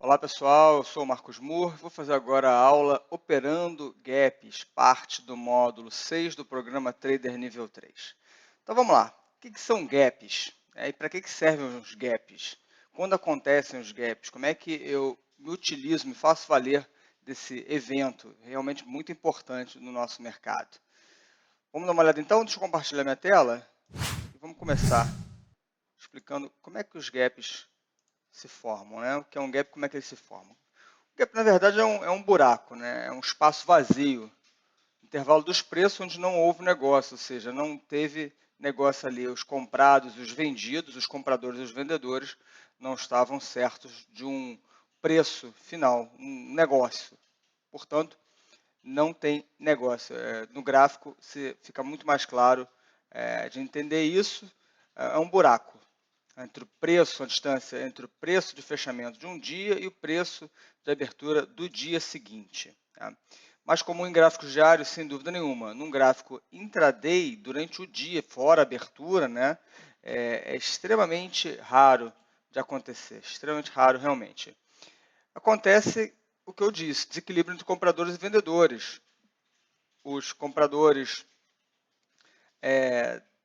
Olá pessoal, eu sou o Marcos Moore, vou fazer agora a aula Operando Gaps, parte do módulo 6 do programa Trader Nível 3. Então vamos lá, o que são gaps? E para que servem os gaps? Quando acontecem os gaps, como é que eu me utilizo, me faço valer desse evento realmente muito importante no nosso mercado? Vamos dar uma olhada então, deixa eu compartilhar minha tela e vamos começar explicando como é que os gaps se formam, né? O que é um gap, como é que eles se formam? O gap, na verdade, é um buraco, né? É um espaço vazio, intervalo dos preços onde não houve negócio, ou seja, não teve negócio ali. Os comprados e os vendidos, os compradores e os vendedores, não estavam certos de um preço final, um negócio. Portanto, não tem negócio. No gráfico fica muito mais claro de entender isso. É um buraco entre o preço, a distância entre o preço de fechamento de um dia e o preço de abertura do dia seguinte. Tá? Mais comum em gráficos diários, sem dúvida nenhuma. Num gráfico intraday, durante o dia, fora a abertura, né, é extremamente raro de acontecer, extremamente raro realmente. Acontece o que eu disse, desequilíbrio entre compradores e vendedores. Os compradores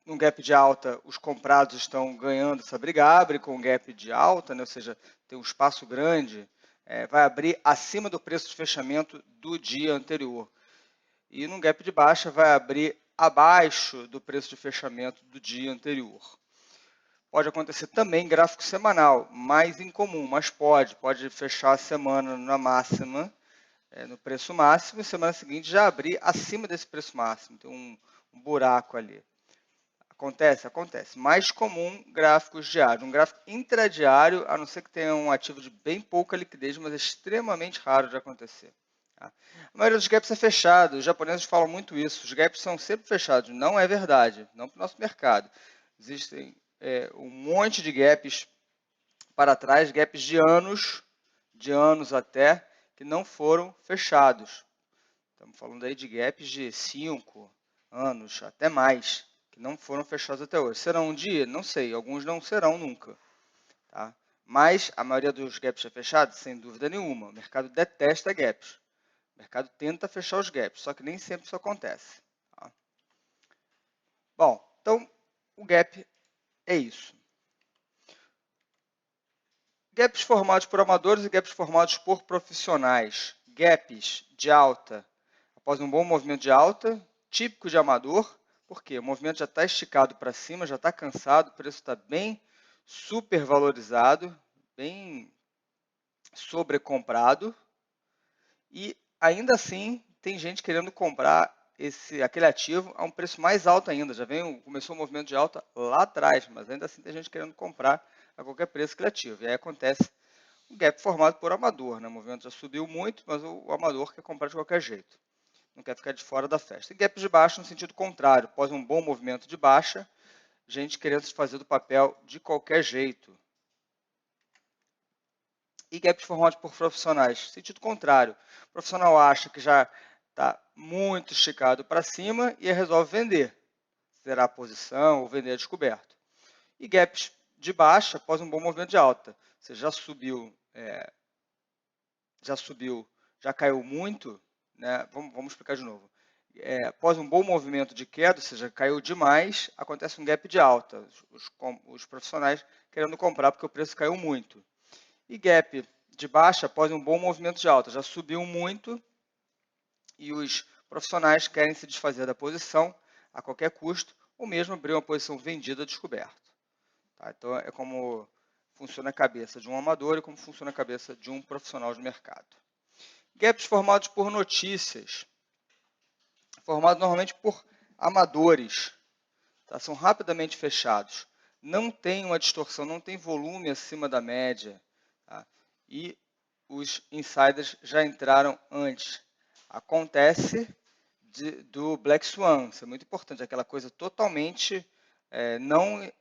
num gap de alta, os comprados estão ganhando essa briga, abre com um gap de alta, né? Ou seja, tem um espaço grande, vai abrir acima do preço de fechamento do dia anterior. E num gap de baixa, vai abrir abaixo do preço de fechamento do dia anterior. Pode acontecer também em gráfico semanal, mais incomum, mas pode fechar a semana na máxima, no preço máximo, e semana seguinte já abrir acima desse preço máximo, tem um buraco ali. Acontece? Acontece. Mais comum, gráficos diários. Um gráfico intradiário, a não ser que tenha um ativo de bem pouca liquidez, mas é extremamente raro de acontecer. Tá? A maioria dos gaps é fechado. Os japoneses falam muito isso. Os gaps são sempre fechados. Não é verdade. Não para o nosso mercado. Existem um monte de gaps para trás, gaps de anos até, que não foram fechados. Estamos falando aí de gaps de 5 anos, até mais, que não foram fechados até hoje. Serão um dia? Não sei, alguns não serão nunca. Tá? Mas a maioria dos gaps é fechado, sem dúvida nenhuma. O mercado detesta gaps. O mercado tenta fechar os gaps, só que nem sempre isso acontece. Tá? Bom, então o gap é isso. Gaps formados por amadores e gaps formados por profissionais. Gaps de alta após um bom movimento de alta, típico de amador, porque o movimento já está esticado para cima, já está cansado, o preço está bem supervalorizado, bem sobrecomprado, e ainda assim tem gente querendo comprar aquele ativo a um preço mais alto ainda. Começou o movimento de alta lá atrás, mas ainda assim tem gente querendo comprar a qualquer preço aquele ativo. E aí acontece um gap formado por amador, né? O movimento já subiu muito, mas o amador quer comprar de qualquer jeito. Não quer ficar de fora da festa. E gap de baixa no sentido contrário. Após um bom movimento de baixa, gente querendo se fazer do papel de qualquer jeito. E gaps formados por profissionais, sentido contrário. O profissional acha que já está muito esticado para cima e resolve vender. Zerar a posição ou vender a descoberto. E gaps de baixa após um bom movimento de alta. Você já subiu, já caiu muito, né? Vamos explicar de novo. Após um bom movimento de queda, ou seja, caiu demais, acontece um gap de alta. Os profissionais querendo comprar porque o preço caiu muito. E gap de baixa após um bom movimento de alta. Já subiu muito e os profissionais querem se desfazer da posição a qualquer custo ou mesmo abrir uma posição vendida descoberto. Tá? Então, é como funciona a cabeça de um amador e como funciona a cabeça de um profissional de mercado. Gaps formados por notícias. Formados normalmente por amadores. Tá? São rapidamente fechados. Não tem uma distorção, não tem volume acima da média. Tá? E os insiders já entraram antes. Acontece do Black Swan, isso é muito importante, aquela coisa totalmente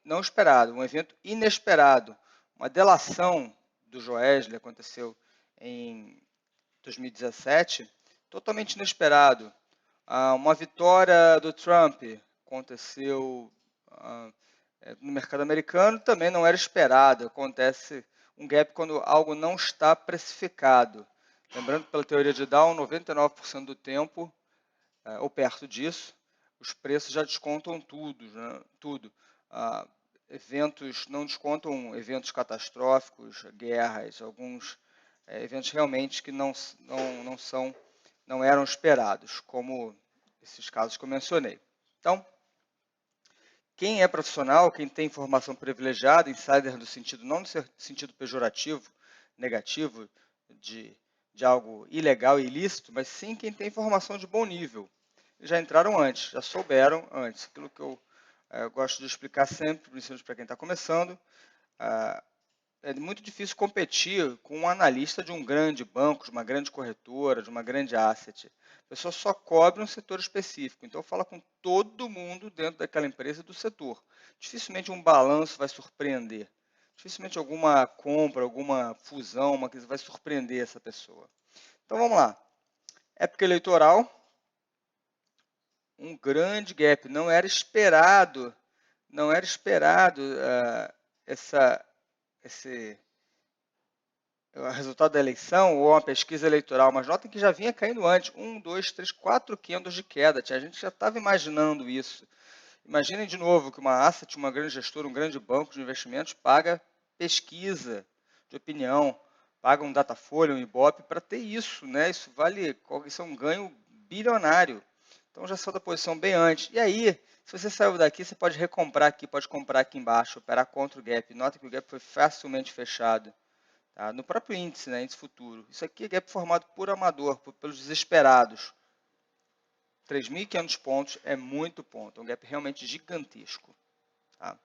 não esperada, um evento inesperado. Uma delação do Joesley aconteceu em 2017, totalmente inesperado. Uma vitória do Trump aconteceu no mercado americano, também não era esperado. Acontece um gap quando algo não está precificado. Lembrando que pela teoria de Dow, 99% do tempo, ou perto disso, os preços já descontam tudo. Né? Tudo. Eventos não descontam eventos catastróficos, guerras, alguns eventos realmente que não eram esperados, como esses casos que eu mencionei. Então, quem é profissional, quem tem informação privilegiada, insider no sentido, não no sentido pejorativo, negativo, de algo ilegal e ilícito, mas sim quem tem informação de bom nível. Já entraram antes, já souberam antes. Aquilo que eu gosto de explicar sempre, principalmente para quem está começando, é muito difícil competir com um analista de um grande banco, de uma grande corretora, de uma grande asset. A pessoa só cobre um setor específico, então fala com todo mundo dentro daquela empresa e do setor. Dificilmente um balanço vai surpreender. Dificilmente alguma compra, alguma fusão, uma coisa vai surpreender essa pessoa. Então vamos lá. Época eleitoral, um grande gap. Não era esperado esse o resultado da eleição ou uma pesquisa eleitoral, mas notem que já vinha caindo antes, 1, 2, 3, 4 candles de queda, a gente já estava imaginando isso. Imaginem de novo que uma asset, uma grande gestora, um grande banco de investimentos paga pesquisa de opinião, paga um Datafolha, um Ibope para ter isso, né? Isso é um ganho bilionário. Então já saiu da posição bem antes. E aí, se você saiu daqui, você pode recomprar aqui, pode comprar aqui embaixo, operar contra o gap. Nota que o gap foi facilmente fechado. Tá? No próprio índice, né, índice futuro. Isso aqui é gap formado por amador, pelos desesperados. 3.500 pontos é muito ponto, é um gap realmente gigantesco. Tá?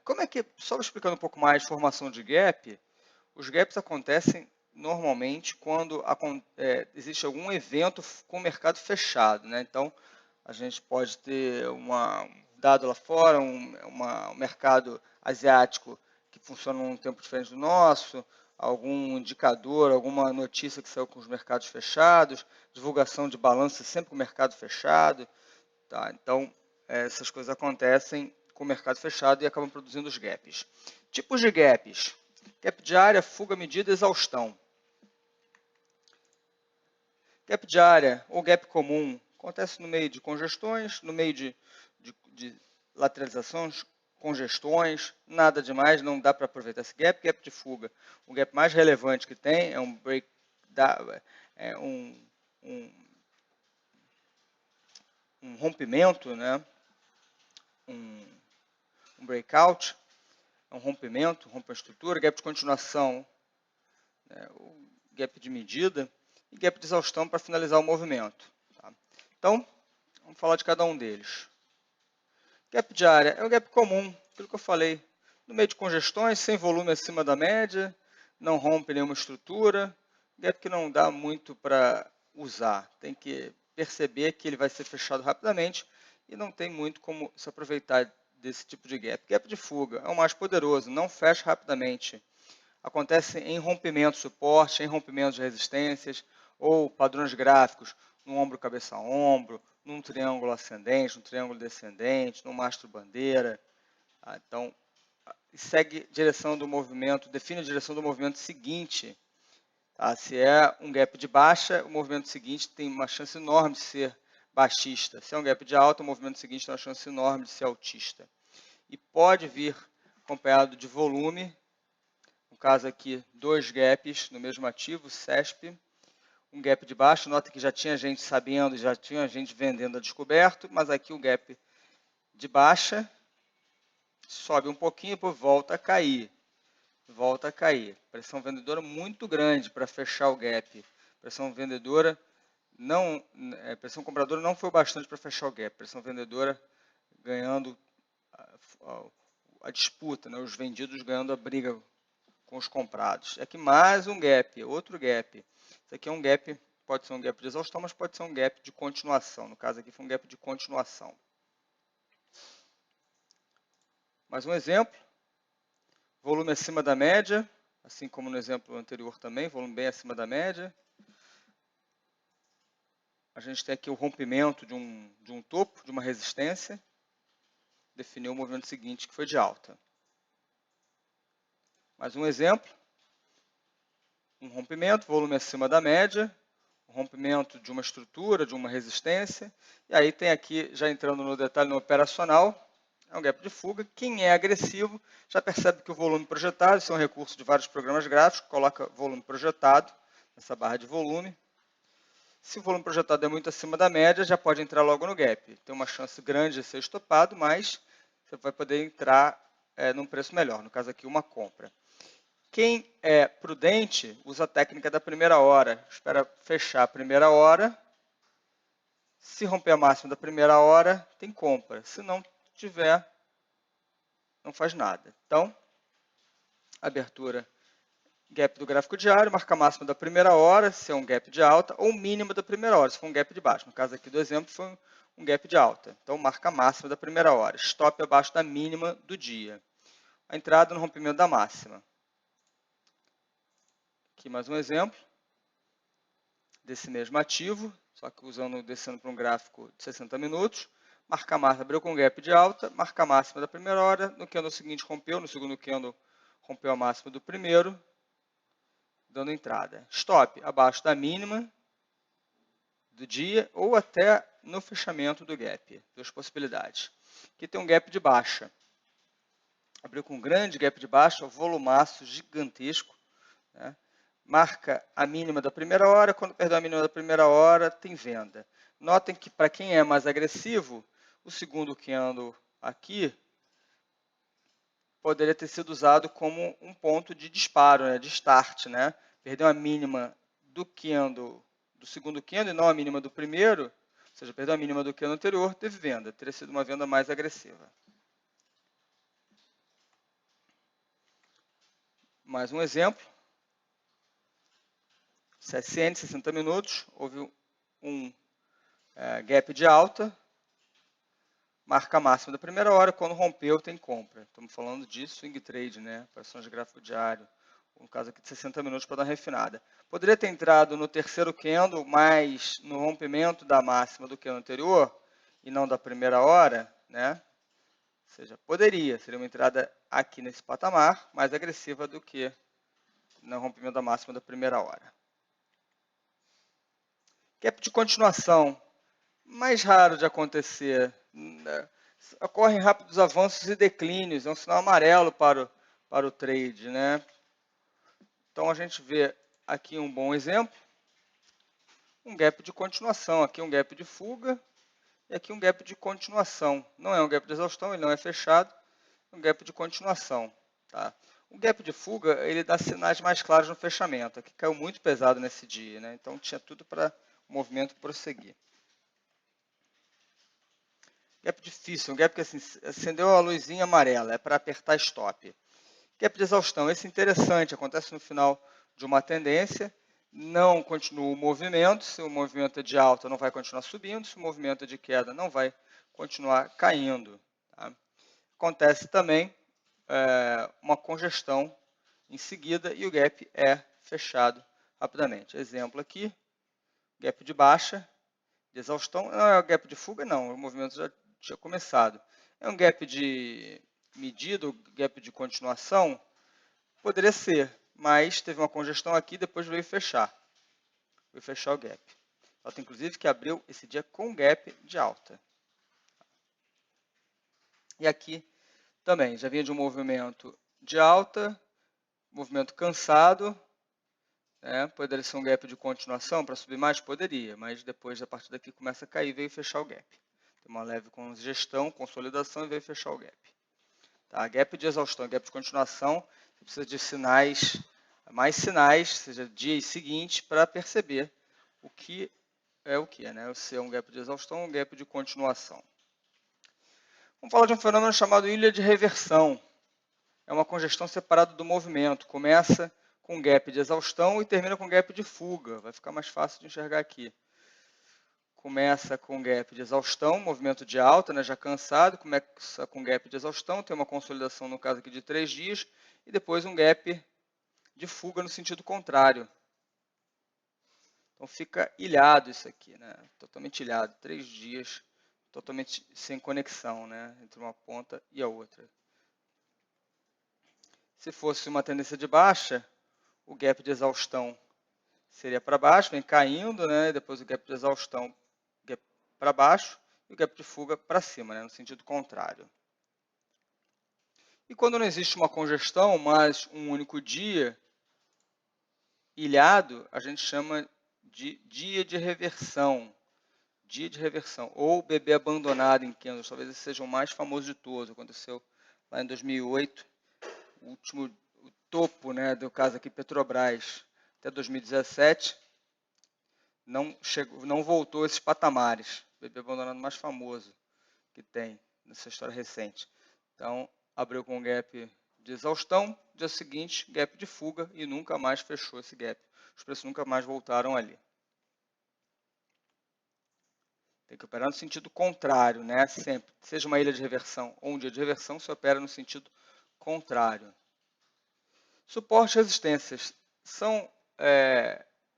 Como é que, só explicando um pouco mais de formação de gap, os gaps acontecem normalmente quando existe algum evento com o mercado fechado. Né? Então, a gente pode ter um dado lá fora, um mercado asiático que funciona num tempo diferente do nosso, algum indicador, alguma notícia que saiu com os mercados fechados, divulgação de balanço sempre com o mercado fechado. Tá? Então, essas coisas acontecem com o mercado fechado e acabam produzindo os gaps. Tipos de gaps. Gap diária, fuga, medida, exaustão. Gap diária ou gap comum acontece no meio de congestões, no meio de lateralizações, congestões, nada demais, não dá para aproveitar esse gap. Gap de fuga, o gap mais relevante que tem é um break, um rompimento, né? um breakout, um rompimento, rompe a estrutura, gap de continuação, né? O gap de medida e gap de exaustão para finalizar o movimento. Tá? Então, vamos falar de cada um deles. Gap diária é o gap comum, aquilo que eu falei, no meio de congestões, sem volume acima da média, não rompe nenhuma estrutura, gap que não dá muito para usar, tem que perceber que ele vai ser fechado rapidamente e não tem muito como se aproveitar desse tipo de gap. Gap de fuga é o mais poderoso, não fecha rapidamente. Acontece em rompimento de suporte, em rompimento de resistências ou padrões gráficos no ombro, cabeça a ombro, num triângulo ascendente, num triângulo descendente, num mastro bandeira. Então, segue direção do movimento, define a direção do movimento seguinte. Se é um gap de baixa, o movimento seguinte tem uma chance enorme de ser baixista. Se é um gap de alta, o movimento seguinte tem uma chance enorme de ser altista. E pode vir acompanhado de volume. No caso aqui, 2 gaps no mesmo ativo, CESP. Um gap de baixo, nota que já tinha gente sabendo, já tinha gente vendendo a descoberto, mas aqui o gap de baixa sobe um pouquinho, depois volta a cair. Volta a cair. Pressão vendedora muito grande para fechar o gap. Pressão vendedora pressão compradora não foi bastante para fechar o gap. Pressão vendedora ganhando a disputa, né? Os vendidos ganhando a briga com os comprados. Aqui mais um gap, outro gap. Isso aqui é um gap, pode ser um gap de exaustão, mas pode ser um gap de continuação. No caso aqui foi um gap de continuação. Mais um exemplo. Volume acima da média, assim como no exemplo anterior também, volume bem acima da média. A gente tem aqui o rompimento de um topo, de uma resistência. Definiu o movimento seguinte, que foi de alta. Mais um exemplo. Um rompimento, volume acima da média, um rompimento de uma estrutura, de uma resistência. E aí tem aqui, já entrando no detalhe no operacional, é um gap de fuga. Quem é agressivo já percebe que o volume projetado, isso é um recurso de vários programas gráficos, coloca volume projetado nessa barra de volume. Se o volume projetado é muito acima da média, já pode entrar logo no gap. Tem uma chance grande de ser estopado, mas você vai poder entrar num preço melhor, no caso aqui uma compra. Quem é prudente usa a técnica da primeira hora, espera fechar a primeira hora. Se romper a máxima da primeira hora, tem compra. Se não tiver, não faz nada. Então, abertura, gap do gráfico diário, marca a máxima da primeira hora, se é um gap de alta, ou mínima da primeira hora, se for um gap de baixo. No caso aqui do exemplo, foi um gap de alta. Então, marca a máxima da primeira hora. Stop abaixo da mínima do dia. A entrada no rompimento da máxima. Aqui mais um exemplo desse mesmo ativo, só que descendo para um gráfico de 60 minutos. Marca a máxima, abriu com gap de alta, marca a máxima da primeira hora, no candle seguinte rompeu, no segundo candle rompeu a máxima do primeiro, dando entrada. Stop abaixo da mínima do dia ou até no fechamento do gap. Duas possibilidades. Aqui tem um gap de baixa. Abriu com um grande gap de baixa, volumaço gigantesco, né? Marca a mínima da primeira hora, quando perdeu a mínima da primeira hora, tem venda. Notem que para quem é mais agressivo, o segundo candle aqui poderia ter sido usado como um ponto de disparo, né, de start, né? Perdeu a mínima do segundo candle e não a mínima do primeiro, ou seja, perdeu a mínima do candle anterior, teve venda, teria sido uma venda mais agressiva. Mais um exemplo. CSN, 60 minutos, houve um gap de alta, marca a máxima da primeira hora, quando rompeu tem compra. Estamos falando de swing trade, né? Operações de gráfico diário, no caso aqui de 60 minutos para dar uma refinada. Poderia ter entrado no terceiro candle, mas no rompimento da máxima do candle anterior, e não da primeira hora, né? Ou seja, seria uma entrada aqui nesse patamar, mais agressiva do que no rompimento da máxima da primeira hora. Gap de continuação, mais raro de acontecer. Ocorrem rápidos avanços e declínios, é um sinal amarelo para o trade, né? Então, a gente vê aqui um bom exemplo, um gap de continuação, aqui um gap de fuga e aqui um gap de continuação. Não é um gap de exaustão, ele não é fechado, é um gap de continuação. Tá? O gap de fuga, ele dá sinais mais claros no fechamento. Aqui caiu muito pesado nesse dia, né? Então tinha tudo para o movimento prosseguir. Gap difícil, um gap que assim, acendeu a luzinha amarela, é para apertar stop. Gap de exaustão, esse é interessante, acontece no final de uma tendência, não continua o movimento, se o movimento é de alta não vai continuar subindo, se o movimento é de queda não vai continuar caindo. Tá? Acontece também uma congestão em seguida e o gap é fechado rapidamente. Exemplo aqui, gap de baixa, de exaustão, não é o gap de fuga não, o movimento já tinha começado. É um gap de medida, gap de continuação, poderia ser, mas teve uma congestão aqui, depois veio fechar o gap. Nota, inclusive, que abriu esse dia com gap de alta. E aqui também, já vinha de um movimento de alta, movimento cansado, né? Poderia ser um gap de continuação para subir mais? Poderia, mas depois, a partir daqui, começa a cair e veio fechar o gap. Tem uma leve congestão, consolidação e veio fechar o gap. Tá? Gap de exaustão, gap de continuação, você precisa de sinais, mais sinais, seja dias seguintes, para perceber o que é o que, né? Se é um gap de exaustão ou um gap de continuação. Vamos falar de um fenômeno chamado ilha de reversão. É uma congestão separada do movimento. Começa com gap de exaustão e termina com gap de fuga. Vai ficar mais fácil de enxergar aqui. Começa com gap de exaustão, movimento de alta, né, já cansado, começa com gap de exaustão, tem uma consolidação no caso aqui de 3 dias, e depois um gap de fuga no sentido contrário. Então fica ilhado isso aqui, né, totalmente ilhado, 3 dias, totalmente sem conexão, né, entre uma ponta e a outra. Se fosse uma tendência de baixa, o gap de exaustão seria para baixo, vem caindo, né? Depois o gap de exaustão para baixo e o gap de fuga para cima, né? No sentido contrário. E quando não existe uma congestão, mas um único dia ilhado, a gente chama de dia de reversão. Dia de reversão, ou bebê abandonado em Kansas, talvez esse seja o mais famoso de todos. Aconteceu lá em 2008, o topo, né, do caso aqui Petrobras, até 2017, não voltou a esses patamares. Bebê abandonado mais famoso que tem nessa história recente. Então, abriu com um gap de exaustão, dia seguinte, gap de fuga e nunca mais fechou esse gap. Os preços nunca mais voltaram ali. Tem que operar no sentido contrário, né? Sempre. Seja uma ilha de reversão ou um dia de reversão, se opera no sentido contrário. Suporte e resistências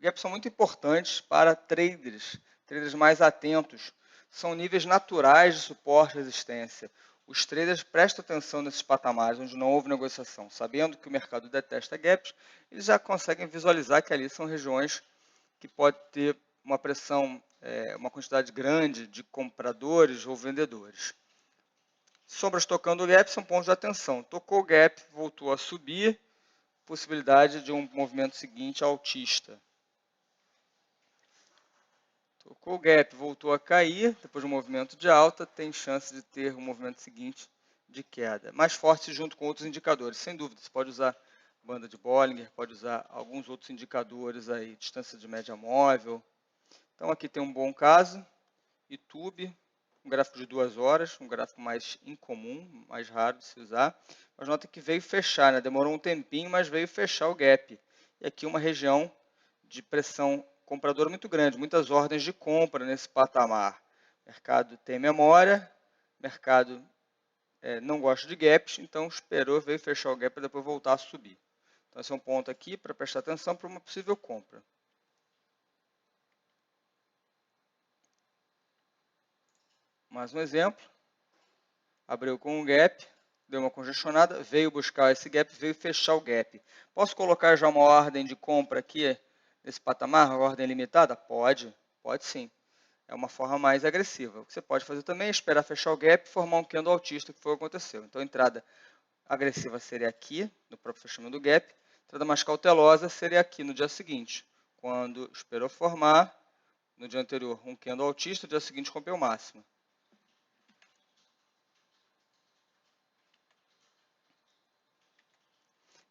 gaps são muito importantes para traders mais atentos. São níveis naturais de suporte e resistência. Os traders prestam atenção nesses patamares onde não houve negociação. Sabendo que o mercado detesta gaps, eles já conseguem visualizar que ali são regiões que pode ter uma pressão, uma quantidade grande de compradores ou vendedores. Sombras tocando o gap são pontos de atenção. Tocou o gap, voltou a subir, possibilidade de um movimento seguinte altista. Tocou o gap, voltou a cair, depois de um movimento de alta, tem chance de ter um movimento seguinte de queda. Mais forte junto com outros indicadores, sem dúvida. Você pode usar banda de Bollinger, pode usar alguns outros indicadores aí, distância de média móvel. Então aqui tem um bom caso, YouTube, um gráfico de 2 horas, um gráfico mais incomum, mais raro de se usar. Mas nota que veio fechar, né? Demorou um tempinho, mas veio fechar o gap. E aqui uma região de pressão compradora muito grande, muitas ordens de compra nesse patamar. Mercado tem memória, mercado não gosta de gaps, então esperou, veio fechar o gap para depois voltar a subir. Então esse é um ponto aqui para prestar atenção para uma possível compra. Mais um exemplo, abriu com um gap, deu uma congestionada, veio buscar esse gap, veio fechar o gap. Posso colocar já uma ordem de compra aqui nesse patamar, uma ordem limitada? Pode sim. É uma forma mais agressiva. O que você pode fazer também é esperar fechar o gap e formar um candle altista, que foi o que aconteceu. Então a entrada agressiva seria aqui, no próprio fechamento do gap. A entrada mais cautelosa seria aqui no dia seguinte, quando esperou formar, no dia anterior, um candle altista, no dia seguinte rompeu o máximo.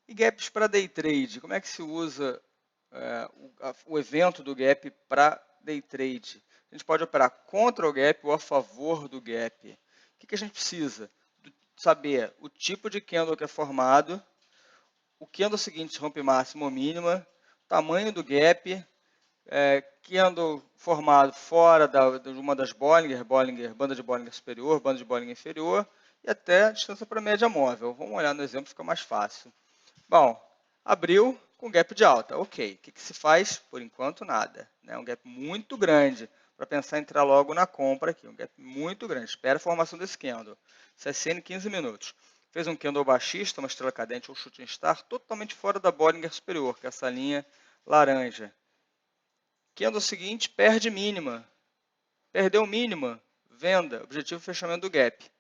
E gaps para day trade, como é que se usa o evento do gap para day trade? A gente pode operar contra o gap ou a favor do gap. O que a gente precisa? Saber o tipo de candle que é formado, o candle seguinte rompe máxima ou mínima, tamanho do gap, candle formado fora de uma das Bollinger, banda de Bollinger superior, banda de Bollinger inferior, e até a distância para média móvel. Vamos olhar no exemplo, fica mais fácil. Bom, abriu com gap de alta. Ok, o que se faz? Por enquanto, nada. Um gap muito grande para pensar em entrar logo na compra aqui. Um gap muito grande. Espera a formação desse candle. CSN 15 minutos. Fez um candle baixista, uma estrela cadente ou shooting star, totalmente fora da Bollinger superior, que é essa linha laranja. Candle seguinte, perde mínima. Perdeu mínima, venda. Objetivo fechamento do gap.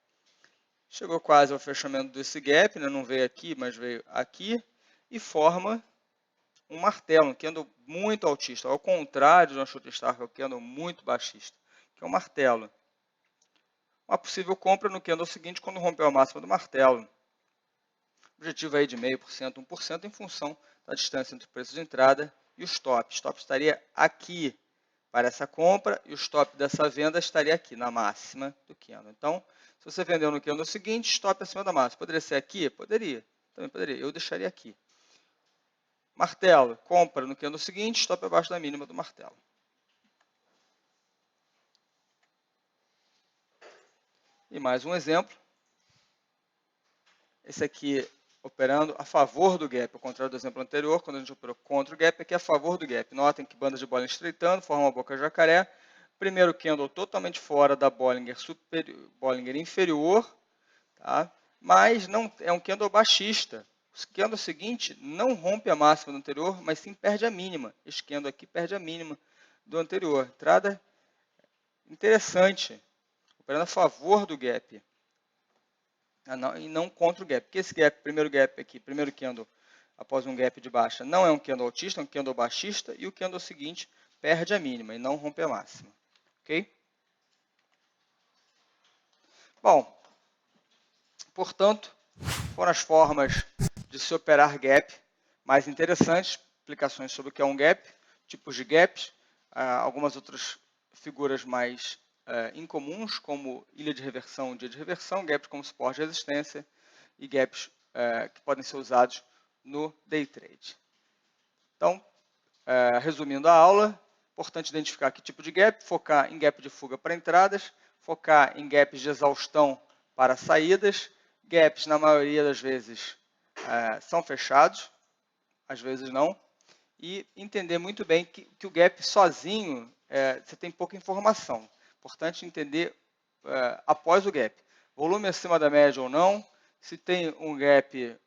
Chegou quase ao fechamento desse gap, né? Não veio aqui, mas veio aqui, e forma um martelo, um candle muito altista, ao contrário de uma shooting star, que é um candle muito baixista, que é um martelo. Uma possível compra no candle seguinte, quando rompeu a máxima do martelo. Objetivo aí de 0,5%, 1%, em função da distância entre o preço de entrada e o stop. O stop estaria aqui para essa compra e o stop dessa venda estaria aqui, na máxima do candle. Então, se você vendeu no candle seguinte, stop acima da máxima. Poderia ser aqui? Poderia. Também poderia. Eu deixaria aqui. Martelo, compra no candle seguinte, stop abaixo da mínima do martelo. E mais um exemplo. Esse aqui operando a favor do gap, ao contrário do exemplo anterior, quando a gente operou contra o gap, aqui é a favor do gap. Notem que bandas de Bollinger estreitando, forma uma boca jacaré. Primeiro candle totalmente fora da Bollinger inferior, tá? Mas não é um candle baixista. O candle seguinte não rompe a máxima do anterior, mas sim perde a mínima. Este candle aqui perde a mínima do anterior. Entrada interessante, operando a favor do gap e não contra o gap. Porque esse gap, primeiro gap aqui, primeiro candle após um gap de baixa, não é um candle altista, é um candle baixista, e o candle seguinte perde a mínima e não rompe a máxima. Ok? Bom, portanto, foram as formas de se operar gap mais interessantes, explicações sobre o que é um gap, tipos de gaps, algumas outras figuras mais incomuns, como ilha de reversão, dia de reversão, gaps como suporte e resistência, e gaps que podem ser usados no day trade. Então, resumindo a aula, importante identificar que tipo de gap, focar em gap de fuga para entradas, focar em gaps de exaustão para saídas. Gaps, na maioria das vezes, são fechados, às vezes não. E entender muito bem que o gap sozinho, você tem pouca informação. Importante entender após o gap. Volume acima da média ou não, se tem um gap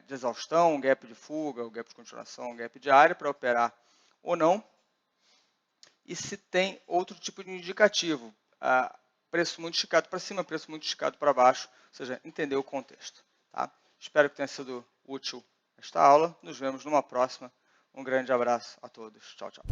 de exaustão, um gap de fuga, um gap de continuação, um gap de área para operar ou não. E se tem outro tipo de indicativo, preço muito esticado para cima, preço muito esticado para baixo, ou seja, entender o contexto. Tá? Espero que tenha sido útil esta aula. Nos vemos numa próxima. Um grande abraço a todos. Tchau, tchau.